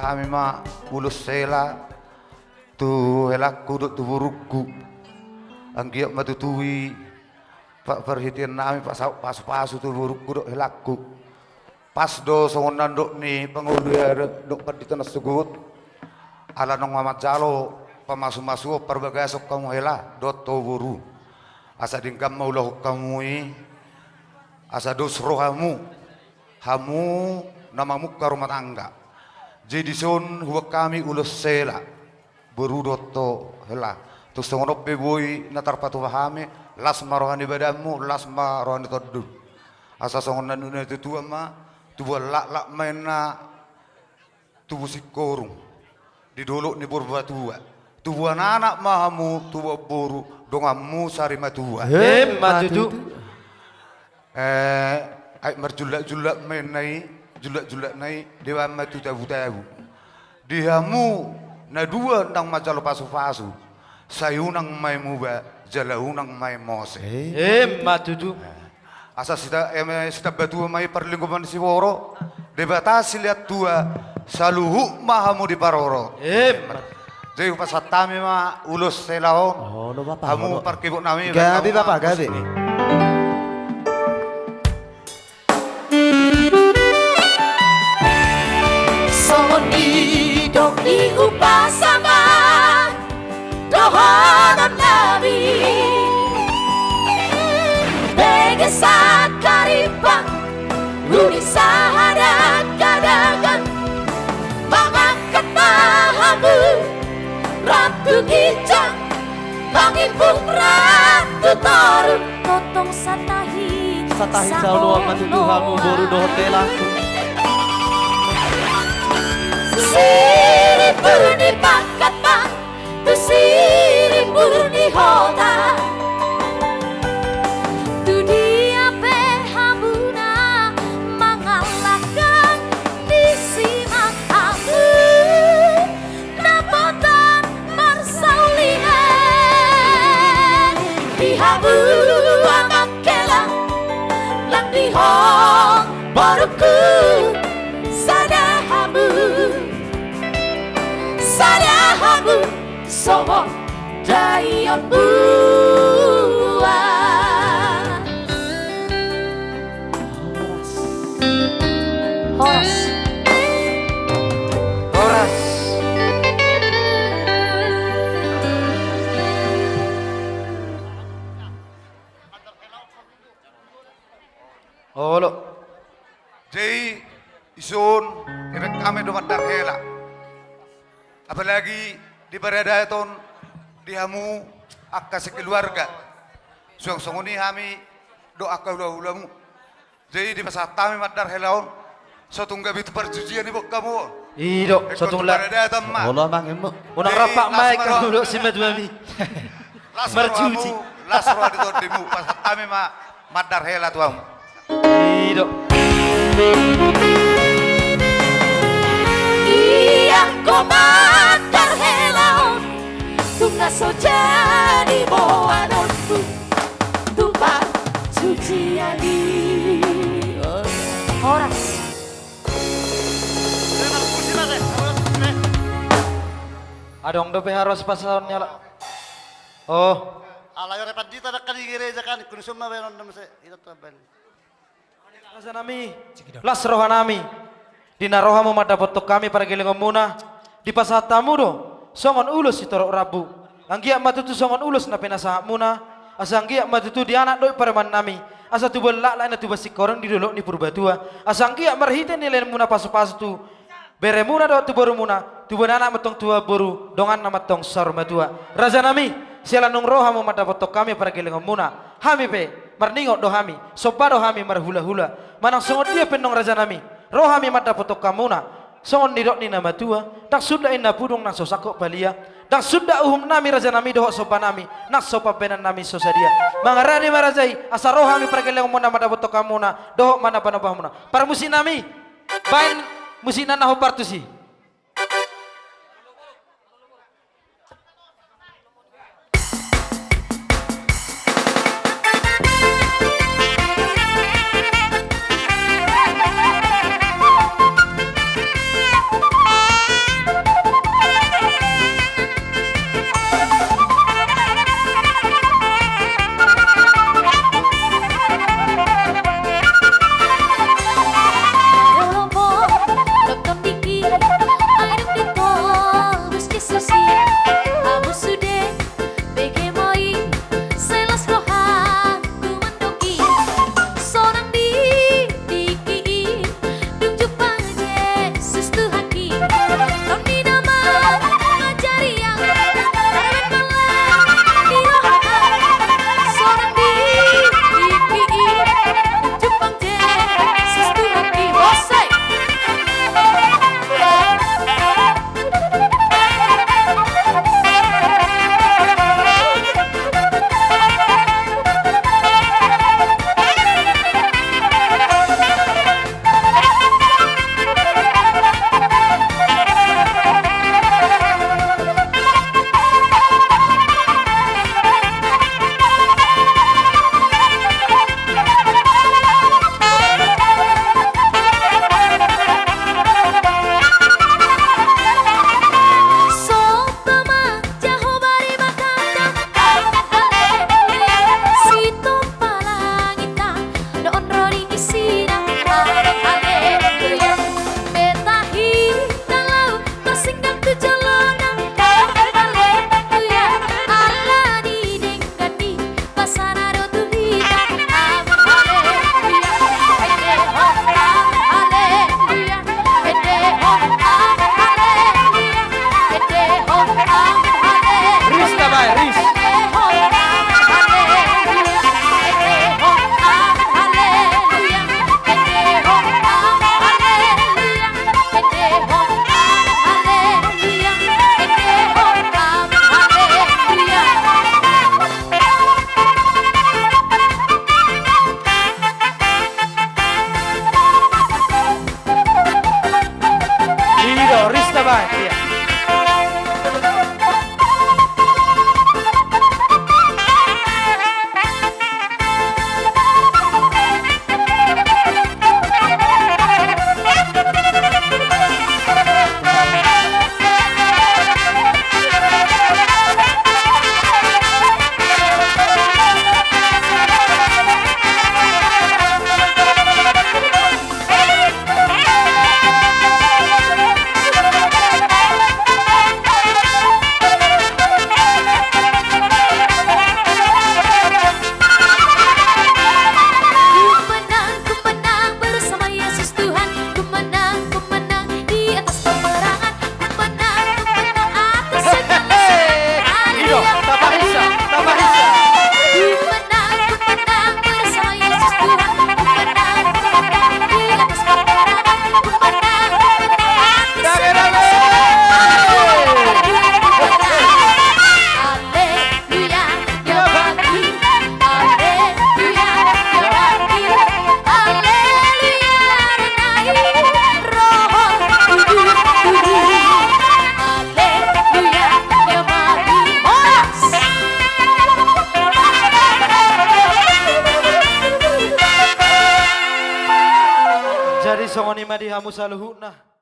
kami ma ulus sela tu helakku duk tu buruku anggiak matutui pak perhatian nami pak pasu tu buruku duk helakku pas do songonan duk ni pengulu ya duk paditan sugut ala nong mamat jalo pamasu-masu perbagasok kamu hela dot to buru asa dingkam maulah kamu asa dos rohamu hamu namamu karumah tangga jadi son huwa kami ulus sela berudoto hela terus songonop boy natar patu pahami las marohani badamu las marohani todu asa songonan dunia itu tua ma tubuh lak mena tubuh sikorung di dulu ni berbatua tubuh anak mahamu tubuh boru dongamu sari matua matutu ay marjulak menai julak nai dewa matu tabu dihamu na dua nang majalo pasu sayunang may muba jalaunang may mose matutu asa sita batu may perlingkuman si woro debatasi lihat tua saluhu mahamu di paroro jadi pasatami ma ulus selao kamu parkibuk nami gabi bapak gabi dok di upasama dohanan nabi begesak karipang runi sahadat kadagan mangangkat pahamu ratu gijang pangipung ratu toru totong satahi saluang matutuhamu boru dohotelaku siri purni pangkat bang tu siri purni hota tu dia pehamuna mengalahkan di simak kamu napotan marsaulihan di habu amak kelang lang di hong baruku sadahamu sadahamu sobo daya buah Horas Olo jadi isun efek kami domat darhela apalagi di Baradaton dihamu akka sekeluarga song-songoni kami doa kaulah-ulahmu jadi di masa kami madar helaon sotungga bitu perjujian ibu kamu Ido, sotungla. Allah mangemu Unang rapak mai kamu dok si medwami. Marjuji lasro di todimu pas kami madar hela tuam Ido. yang kau madar helaon tunga sojani boanonku tupa suciani horas Adong dope harus pasaon nyala. Oh, Alayo repat dita nak kali gereja kan kun summa benon nam se ito taban. rasa nami. Las roha nami. Dina rohamu mada botok kami para geleng muna di pasatamu do. Songon ulus sitorok rabu. Anggia matutu songon ulus na penasa muna. Asa anggia matutu di anak doi pareman nami. Asa tu belak lain tu basi korang di dolok ni purbatua. Asa anggia marhite nilai muna pasu-pasu tu. Beremuna do tu baru muna. Tu anak metong tua baru dongan nama tong sarmatua. Raja nami sialanung rohamu mada botok kami para geleng muna. Hami pe marningok do hami. Sopado hami marhula-hula. Manang songot dia penong raja nami. Rohami mada botok kamuna. Songon nidok ni nama tua. Dak sudah inna pudung nang sosakok balia. Dak sudah uhum nami raja nami dohok sopa nami. Nak sopa benan nami sosadia. Mangarani marajai. Asa rohami para geleng muna mada botok kamuna. Dohok mana panabah muna. Para musi nami. Bain musi nanaho partusi. ni madi hamu saluhuna.